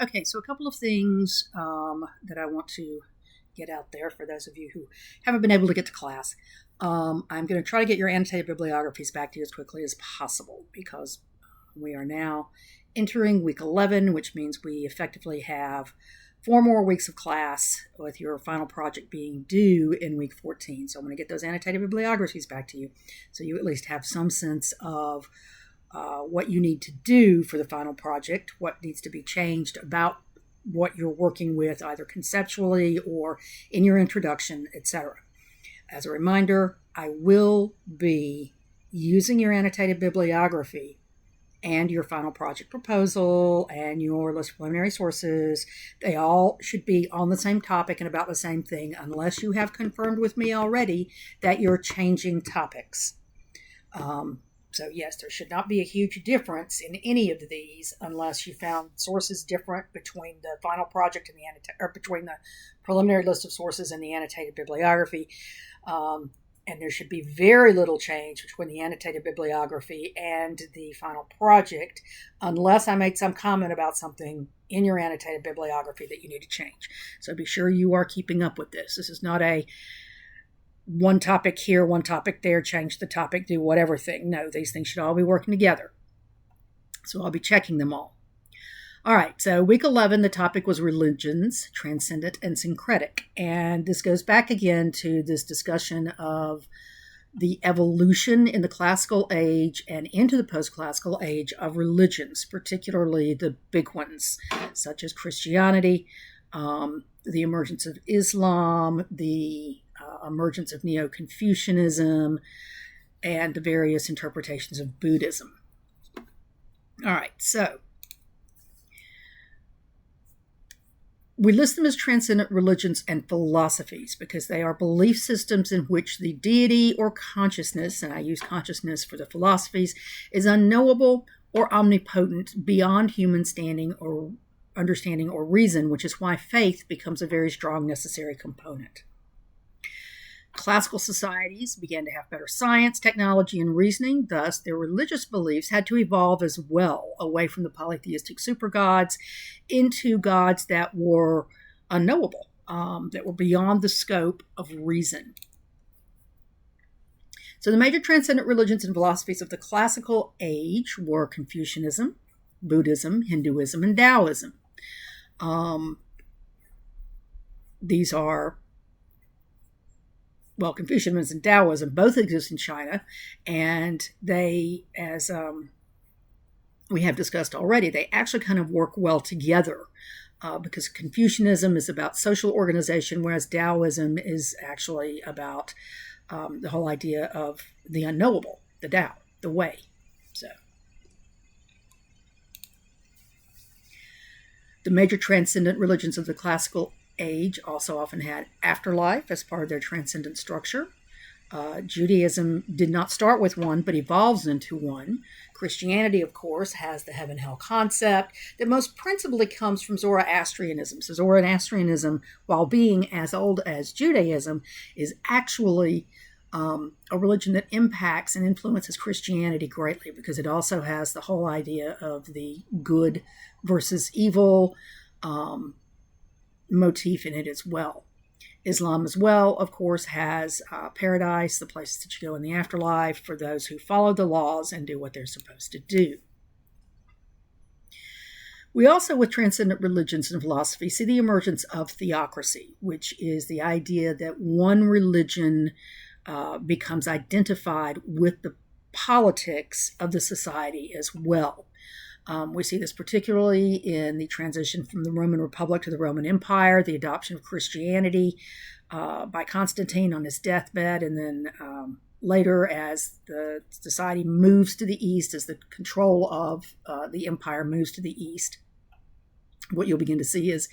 Okay, so a couple of things that I want to get out there for those of you who haven't been able to get to class. I'm going to try to get your annotated bibliographies back to you as quickly as possible because we are now entering week 11, which means we effectively have 4 more weeks of class with your final project being due in week 14. So I'm going to get those annotated bibliographies back to you so you at least have some sense of what you need to do for the final project, what needs to be changed about what you're working with, either conceptually or in your introduction, etc. As a reminder, I will be using your annotated bibliography and your final project proposal and your list of preliminary sources. They all should be on the same topic and about the same thing, unless you have confirmed with me already that you're changing topics. So yes, there should not be a huge difference in any of these unless you found sources different between the final project and or between the preliminary list of sources and the annotated bibliography. And there should be very little change between the annotated bibliography and the final project unless I made some comment about something in your annotated bibliography that you need to change. So be sure you are keeping up with this. This is not a one topic here, one topic there, change the topic, do whatever thing. No, these things should all be working together. So I'll be checking them all. All right, so week 11, the topic was religions, transcendent and syncretic. And this goes back again to this discussion of the evolution in the classical age and into the post-classical age of religions, particularly the big ones, such as Christianity, the emergence of Islam, the emergence of Neo-Confucianism, and the various interpretations of Buddhism. All right, so we list them as transcendent religions and philosophies because they are belief systems in which the deity or consciousness, and I use consciousness for the philosophies, is unknowable or omnipotent beyond human standing or understanding or reason, which is why faith becomes a very strong necessary component. Classical societies began to have better science, technology, and reasoning. Thus, their religious beliefs had to evolve as well, away from the polytheistic supergods into gods that were unknowable, that were beyond the scope of reason. So the major transcendent religions and philosophies of the classical age were Confucianism, Buddhism, Hinduism, and Taoism. These are Confucianism and Taoism both exist in China, and they, as we have discussed already, they actually kind of work well together because Confucianism is about social organization, whereas Taoism is actually about the whole idea of the unknowable, the Tao, the way. So the major transcendent religions of the classical age also often had afterlife as part of their transcendent structure. Judaism did not start with one, but evolves into one. Christianity, of course, has the heaven-hell concept that most principally comes from Zoroastrianism. So Zoroastrianism, while being as old as Judaism, is actually a religion that impacts and influences Christianity greatly because it also has the whole idea of the good versus evil motif in it as well. Islam as well, of course, has paradise, the places that you go in the afterlife for those who follow the laws and do what they're supposed to do. We also, with transcendent religions and philosophy, see the emergence of theocracy, which is the idea that one religion becomes identified with the politics of the society as well. We see this particularly in the transition from the Roman Republic to the Roman Empire, the adoption of Christianity by Constantine on his deathbed, and then later as the society moves to the east, as the control of the empire moves to the east. What you'll begin to see is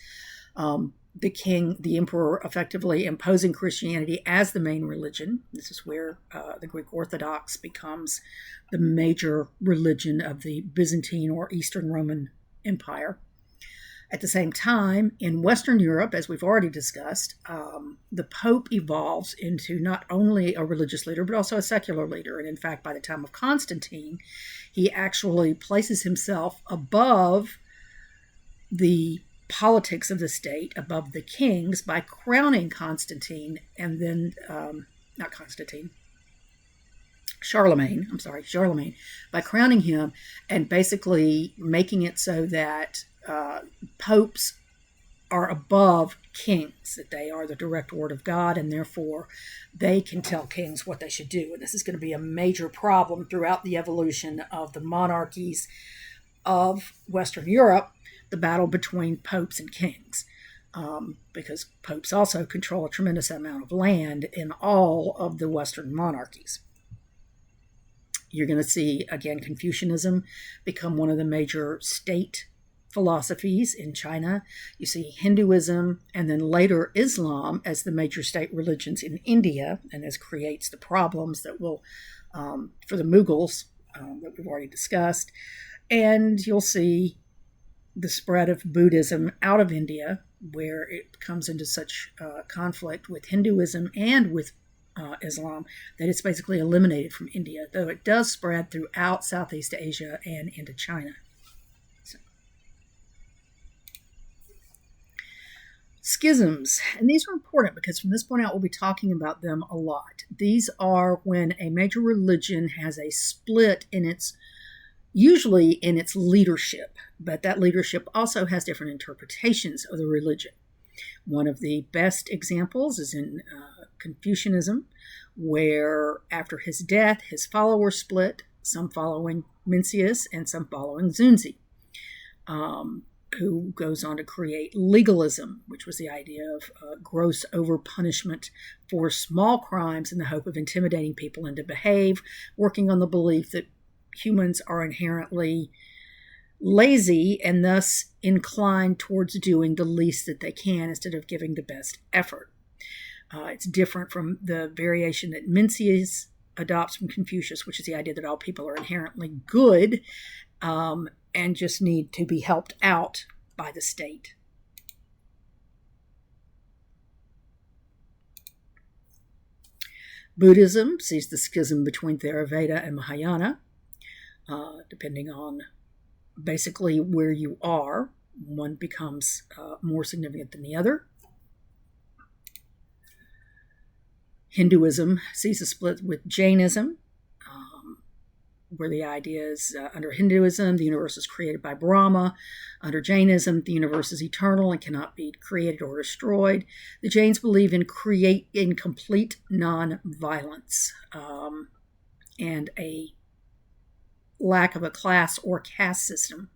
the king, the emperor, effectively imposing Christianity as the main religion. This is where the Greek Orthodox becomes the major religion of the Byzantine or Eastern Roman Empire. At the same time, in Western Europe, as we've already discussed, the Pope evolves into not only a religious leader, but also a secular leader. And in fact, by the time of Constantine, he actually places himself above the politics of the state above the kings by crowning Constantine and then, not Constantine, Charlemagne, by crowning him and basically making it so that popes are above kings, that they are the direct word of God, and therefore they can tell kings what they should do. And this is going to be a major problem throughout the evolution of the monarchies of Western Europe, the battle between popes and kings. Because popes also control a tremendous amount of land in all of the Western monarchies. You're going to see, again, Confucianism become one of the major state philosophies in China. You see Hinduism and then later Islam as the major state religions in India, and this creates the problems that will, for the Mughals, that we've already discussed. And you'll see the spread of Buddhism out of India, where it comes into such conflict with Hinduism and with Islam that it's basically eliminated from India, though it does spread throughout Southeast Asia and into China. So. Schisms, and these are important because from this point out we'll be talking about them a lot. These are when a major religion has a split in its, usually in its leadership, but that leadership also has different interpretations of the religion. One of the best examples is in Confucianism, where after his death, his followers split, some following Mencius and some following Zunzi, who goes on to create legalism, which was the idea of gross over-punishment for small crimes in the hope of intimidating people into behave, working on the belief that humans are inherently lazy and thus inclined towards doing the least that they can instead of giving the best effort. It's different from the variation that Mencius adopts from Confucius, which is the idea that all people are inherently good and just need to be helped out by the state. Buddhism sees the schism between Theravada and Mahayana, depending on basically where you are. One becomes more significant than the other. Hinduism sees a split with Jainism, where the idea is under Hinduism, the universe is created by Brahma. Under Jainism, the universe is eternal and cannot be created or destroyed. The Jains believe in complete non-violence and a lack of a class or caste system.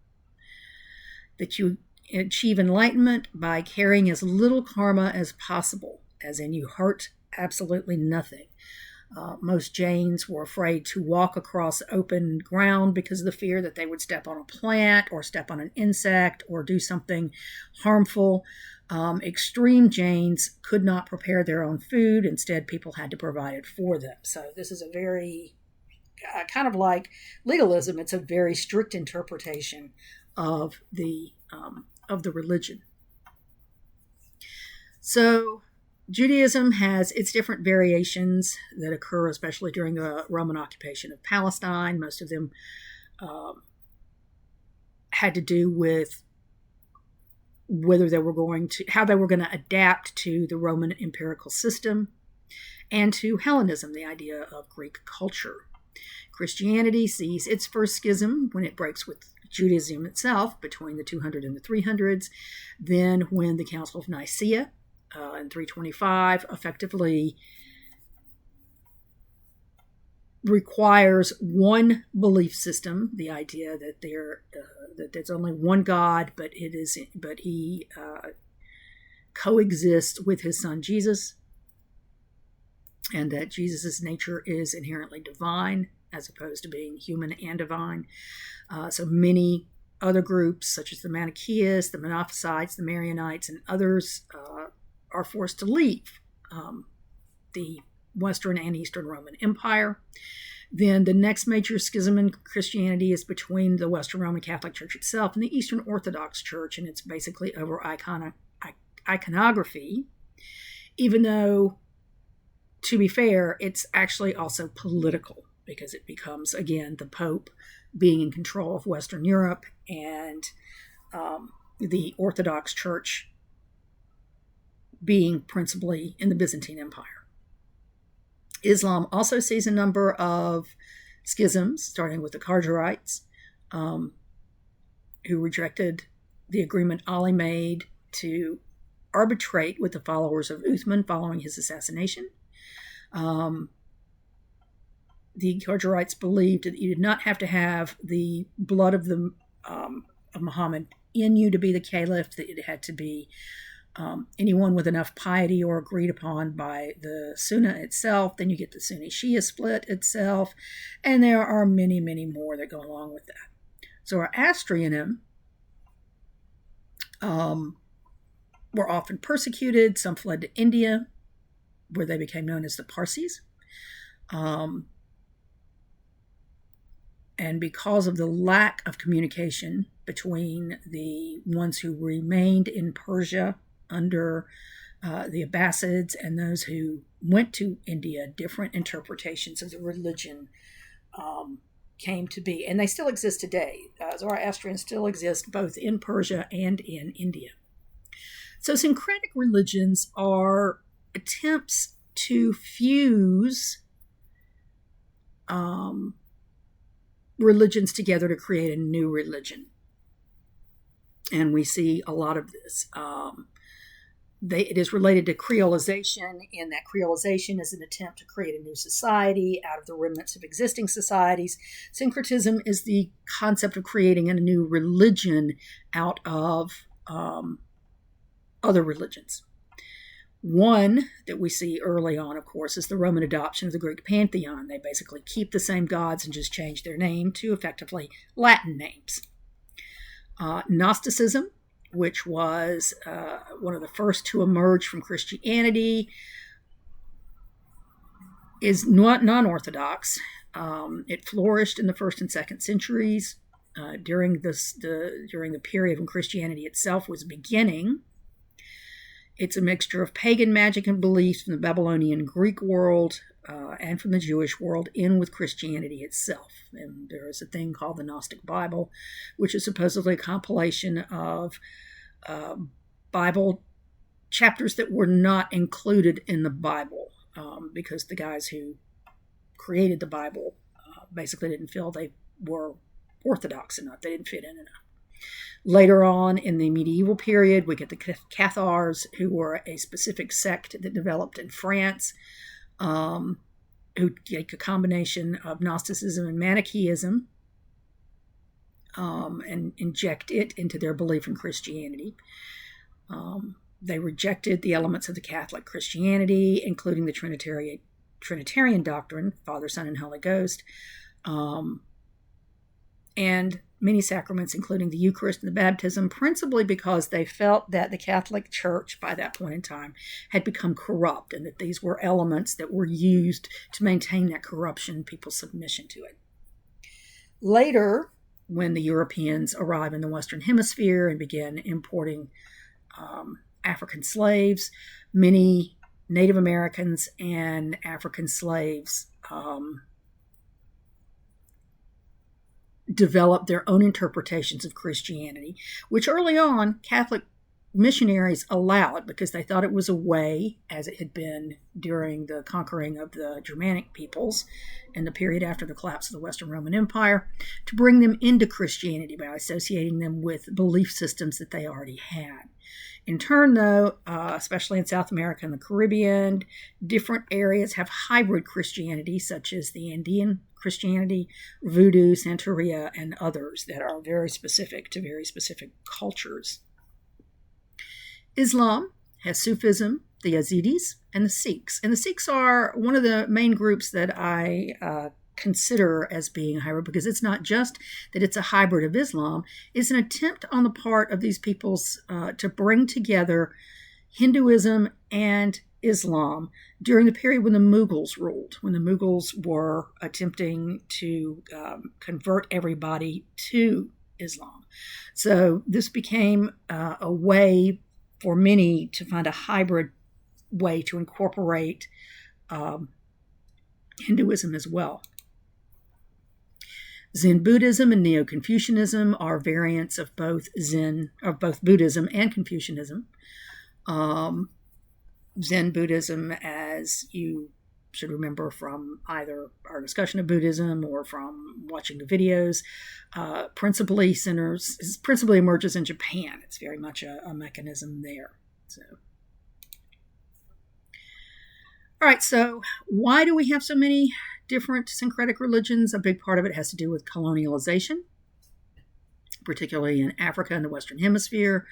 That you achieve enlightenment by carrying as little karma as possible, as in you hurt absolutely nothing. Most Jains were afraid to walk across open ground because of the fear that they would step on a plant or step on an insect or do something harmful. Extreme Jains could not prepare their own food. Instead, people had to provide it for them. So this is a very, kind of like legalism, it's a very strict interpretation of the religion. So Judaism has its different variations that occur, especially during the Roman occupation of Palestine. Most of them had to do with whether they were how they were going to adapt to the Roman empirical system and to Hellenism, the idea of Greek culture. Christianity sees its first schism when it breaks with Judaism itself between the 200 and the 300s. Then when the Council of Nicaea in 325 effectively requires one belief system, the idea that that there's only one God, but he coexists with his son Jesus, and that Jesus' nature is inherently divine as opposed to being human and divine. So many other groups, such as the Manichaeans, the Monophysites, the Marionites, and others, are forced to leave the Western and Eastern Roman Empire. Then the next major schism in Christianity is between the Western Roman Catholic Church itself and the Eastern Orthodox Church, and it's basically over iconography, even though, to be fair, it's actually also political, because it becomes, again, the Pope being in control of Western Europe and the Orthodox Church being principally in the Byzantine Empire. Islam also sees a number of schisms, starting with the Khazarites, who rejected the agreement Ali made to arbitrate with the followers of Uthman following his assassination. The Khazarites believed that you did not have to have the blood of Muhammad in you to be the caliph, that it had to be anyone with enough piety or agreed upon by the Sunnah itself. Then you get the Sunni-Shia split itself, and there are many, many more that go along with that. Zoroastrianism were often persecuted. Some fled to India, where they became known as the Parsis. And because of the lack of communication between the ones who remained in Persia under the Abbasids and those who went to India, different interpretations of the religion came to be. And they still exist today. Zoroastrians still exist both in Persia and in India. So syncretic religions are attempts to fuse religions together to create a new religion. And we see a lot of this. It is related to creolization, and that creolization is an attempt to create a new society out of the remnants of existing societies. Syncretism is the concept of creating a new religion out of other religions. One that we see early on, of course, is the Roman adoption of the Greek pantheon. They basically keep the same gods and just change their name to effectively Latin names. Gnosticism, which was one of the first to emerge from Christianity, is not non-Orthodox. It flourished in the 1st and 2nd centuries during the period when Christianity itself was beginning. It's a mixture of pagan magic and beliefs from the Babylonian Greek world and from the Jewish world in with Christianity itself. And there is a thing called the Gnostic Bible, which is supposedly a compilation of Bible chapters that were not included in the Bible because the guys who created the Bible basically didn't feel they were orthodox enough. They didn't fit in enough. Later on in the medieval period, we get the Cathars, who were a specific sect that developed in France, who take a combination of Gnosticism and Manichaeism and inject it into their belief in Christianity. They rejected the elements of the Catholic Christianity, including the Trinitarian doctrine, Father, Son, and Holy Ghost, and many sacraments, including the Eucharist and the baptism, principally because they felt that the Catholic Church, by that point in time, had become corrupt, and that these were elements that were used to maintain that corruption, people's submission to it. Later, when the Europeans arrived in the Western Hemisphere and began importing African slaves, many Native Americans and African slaves developed their own interpretations of Christianity, which early on Catholic missionaries allowed because they thought it was a way, as it had been during the conquering of the Germanic peoples in the period after the collapse of the Western Roman Empire, to bring them into Christianity by associating them with belief systems that they already had. In turn, though, especially in South America and the Caribbean, different areas have hybrid Christianity, such as the Andean Christianity, Voodoo, Santeria, and others that are very specific to very specific cultures. Islam has Sufism, the Yazidis, and the Sikhs. And the Sikhs are one of the main groups that I consider as being a hybrid, because it's not just that it's a hybrid of Islam, it's an attempt on the part of these peoples to bring together Hinduism and Islam during the period when the Mughals ruled, when the Mughals were attempting to convert everybody to Islam. So this became a way for many to find a hybrid way to incorporate Hinduism as well. Zen Buddhism and Neo-Confucianism are variants of both Buddhism and Confucianism. Zen Buddhism, as you should remember from either our discussion of Buddhism or from watching the videos, principally emerges in Japan. It's very much a mechanism there. So, all right, so why do we have so many different syncretic religions? A big part of it has to do with colonialization, particularly in Africa and the Western Hemisphere.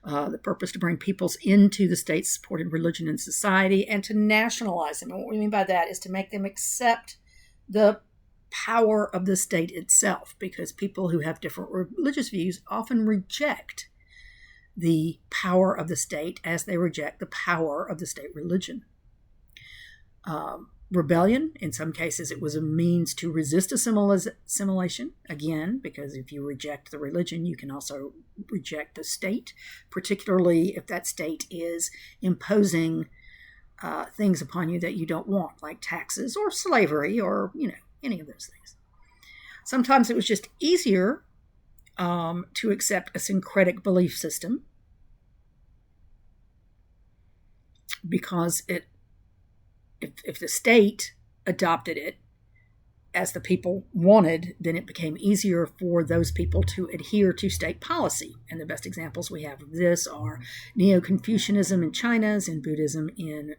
The purpose to bring peoples into the state-supported religion and society and to nationalize them. And what we mean by that is to make them accept the power of the state itself, because people who have different religious views often reject the power of the state as they reject the power of the state religion. Rebellion, in some cases, it was a means to resist assimilation, again, because if you reject the religion, you can also reject the state, particularly if that state is imposing things upon you that you don't want, like taxes or slavery or, any of those things. Sometimes it was just easier to accept a syncretic belief system because if the state adopted it as the people wanted, then it became easier for those people to adhere to state policy. And the best examples we have of this are Neo-Confucianism in China and Buddhism in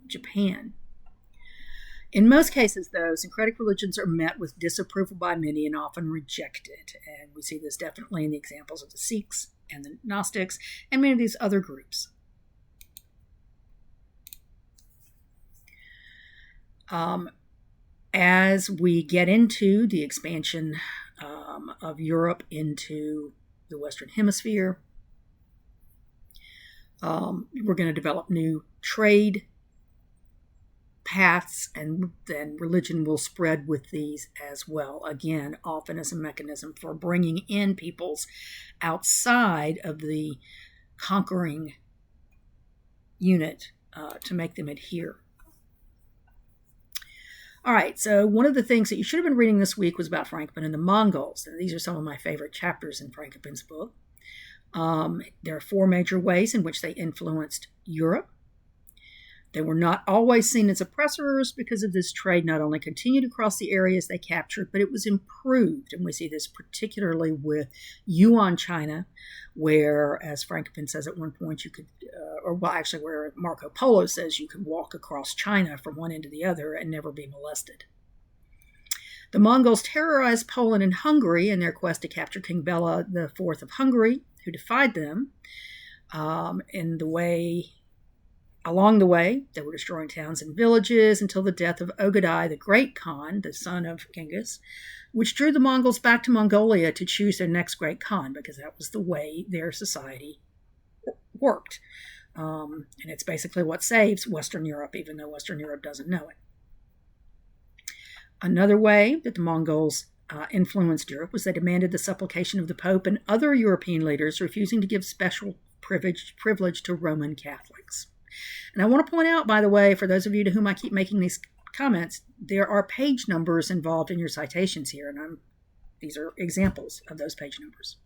Japan. In most cases, though, syncretic religions are met with disapproval by many and often rejected. And we see this definitely in the examples of the Sikhs and the Gnostics and many of these other groups. As we get into the expansion of Europe into the Western Hemisphere, we're going to develop new trade paths, and then religion will spread with these as well. Again, often as a mechanism for bringing in peoples outside of the conquering unit to make them adhere. All right, so one of the things that you should have been reading this week was about Frankopan and the Mongols. And these are some of my favorite chapters in Frankopan's book. There are 4 major ways in which they influenced Europe. They were not always seen as oppressors because of this trade not only continued across the areas they captured, but it was improved. And we see this particularly with Yuan China, where, as Frankopan says at one point, you could, where Marco Polo says you could walk across China from one end to the other and never be molested. The Mongols terrorized Poland and Hungary in their quest to capture King Bela IV of Hungary, who defied them. Along the way, they were destroying towns and villages until the death of Ogadai, the Great Khan, the son of Genghis, which drew the Mongols back to Mongolia to choose their next great Khan, because that was the way their society worked. And it's basically what saves Western Europe, even though Western Europe doesn't know it. Another way that the Mongols influenced Europe was they demanded the supplication of the Pope and other European leaders, refusing to give special privilege to Roman Catholics. And I want to point out, by the way, for those of you to whom I keep making these comments, there are page numbers involved in your citations here, and these are examples of those page numbers.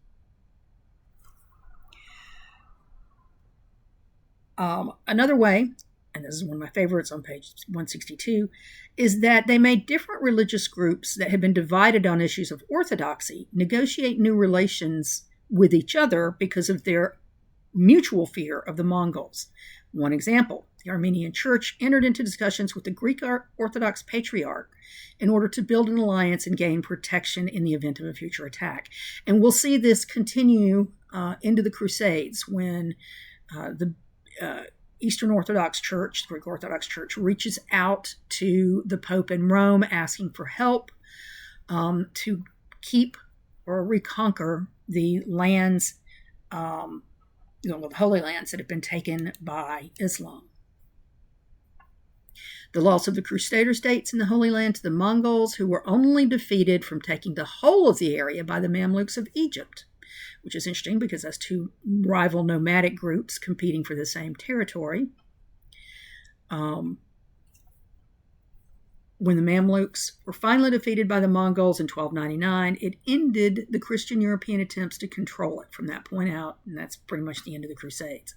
Another way, and this is one of my favorites on page 162, is that they made different religious groups that had been divided on issues of orthodoxy negotiate new relations with each other because of their mutual fear of the Mongols. One example, the Armenian Church entered into discussions with the Greek Orthodox Patriarch in order to build an alliance and gain protection in the event of a future attack. And we'll see this continue into the Crusades when the Eastern Orthodox Church, the Greek Orthodox Church, reaches out to the Pope in Rome asking for help to keep or reconquer the lands, the Holy Lands that have been taken by Islam. The loss of the Crusader states in the Holy Land to the Mongols, who were only defeated from taking the whole of the area by the Mamluks of Egypt, which is interesting because that's 2 rival nomadic groups competing for the same territory. When the Mamluks were finally defeated by the Mongols in 1299, it ended the Christian European attempts to control it from that point out, and that's pretty much the end of the Crusades.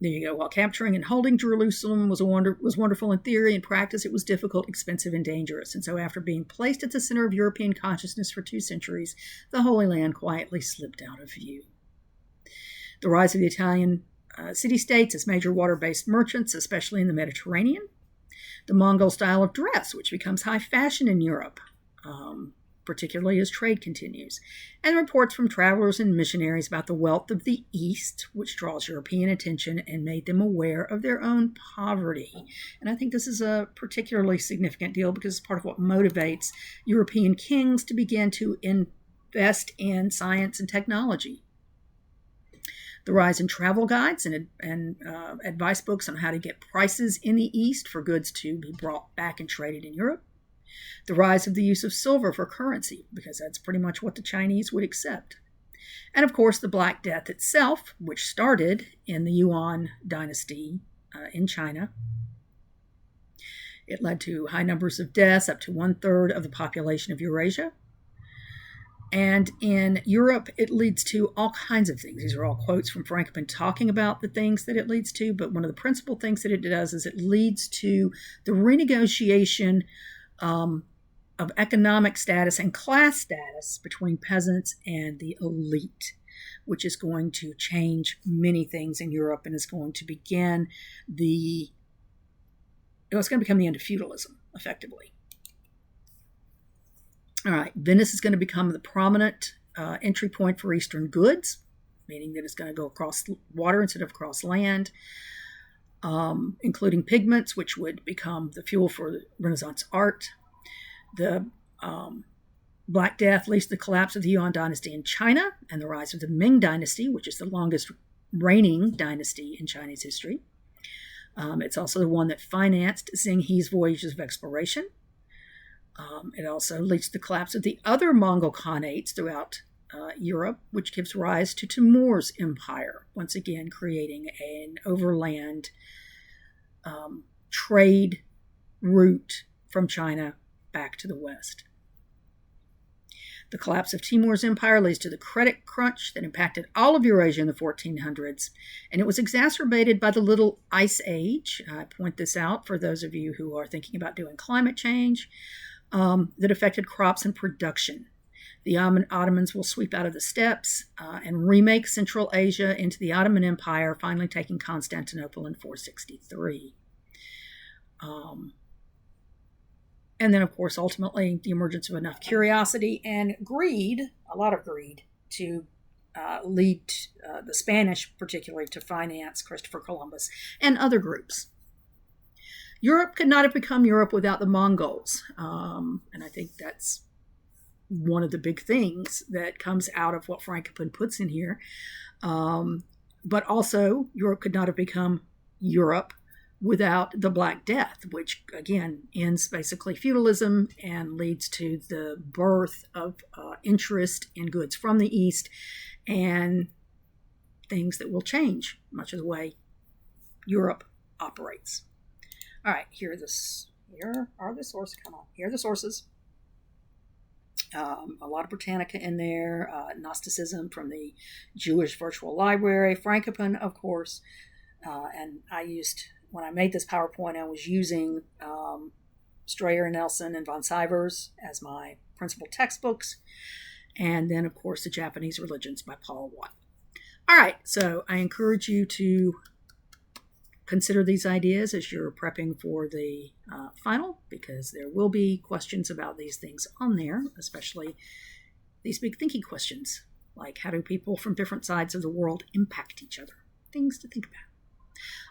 There you go. While capturing and holding Jerusalem was wonderful in theory, in practice it was difficult, expensive, and dangerous. And so after being placed at the center of European consciousness for 2 centuries, the Holy Land quietly slipped out of view. The rise of the Italian city-states as major water-based merchants, especially in the Mediterranean. The Mongol style of dress, which becomes high fashion in Europe, particularly as trade continues. And reports from travelers and missionaries about the wealth of the East, which draws European attention and made them aware of their own poverty. And I think this is a particularly significant deal because it's part of what motivates European kings to begin to invest in science and technology. The rise in travel guides and advice books on how to get prices in the East for goods to be brought back and traded in Europe. The rise of the use of silver for currency, because that's pretty much what the Chinese would accept. And of course, the Black Death itself, which started in the Yuan dynasty in China. It led to high numbers of deaths, up to 1/3 of the population of Eurasia. And in Europe, it leads to all kinds of things. These are all quotes from Frankopan talking about the things that it leads to. But one of the principal things that it does is it leads to the renegotiation of economic status and class status between peasants and the elite, which is going to change many things in Europe and is going to begin it's going to become the end of feudalism, effectively. All right, Venice is going to become the prominent entry point for Eastern goods, meaning that it's going to go across water instead of across land, including pigments, which would become the fuel for Renaissance art. The Black Death leads to the collapse of the Yuan dynasty in China and the rise of the Ming dynasty, which is the longest reigning dynasty in Chinese history. It's also the one that financed Zheng He's voyages of exploration. It also leads to the collapse of the other Mongol Khanates throughout Europe, which gives rise to Timur's empire, once again creating an overland trade route from China back to the West. The collapse of Timur's empire leads to the credit crunch that impacted all of Eurasia in the 1400s, and it was exacerbated by the Little Ice Age. I point this out for those of you who are thinking about doing climate change. That affected crops and production. The Ottomans will sweep out of the steppes and remake Central Asia into the Ottoman Empire, finally taking Constantinople in 463. And then, of course, ultimately, the emergence of enough curiosity and greed, a lot of greed, to lead the Spanish, particularly, to finance Christopher Columbus and other groups. Europe could not have become Europe without the Mongols. And I think that's one of the big things that comes out of what Frankopan puts in here. But also, Europe could not have become Europe without the Black Death, which, again, ends basically feudalism and leads to the birth of interest in goods from the East and things that will change much of the way Europe operates. All right, here are the sources. Come on, here are the sources. A lot of Britannica in there, Gnosticism from the Jewish Virtual Library, Frankopan, of course. And when I made this PowerPoint, I was using Strayer, Nelson, and von Sivers as my principal textbooks. And then, of course, The Japanese Religions by Paul Watt. All right, so I encourage you to consider these ideas as you're prepping for the final, because there will be questions about these things on there, especially these big thinking questions, like how do people from different sides of the world impact each other? Things to think about.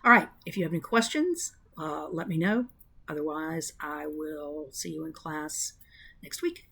All right, if you have any questions, let me know. Otherwise, I will see you in class next week.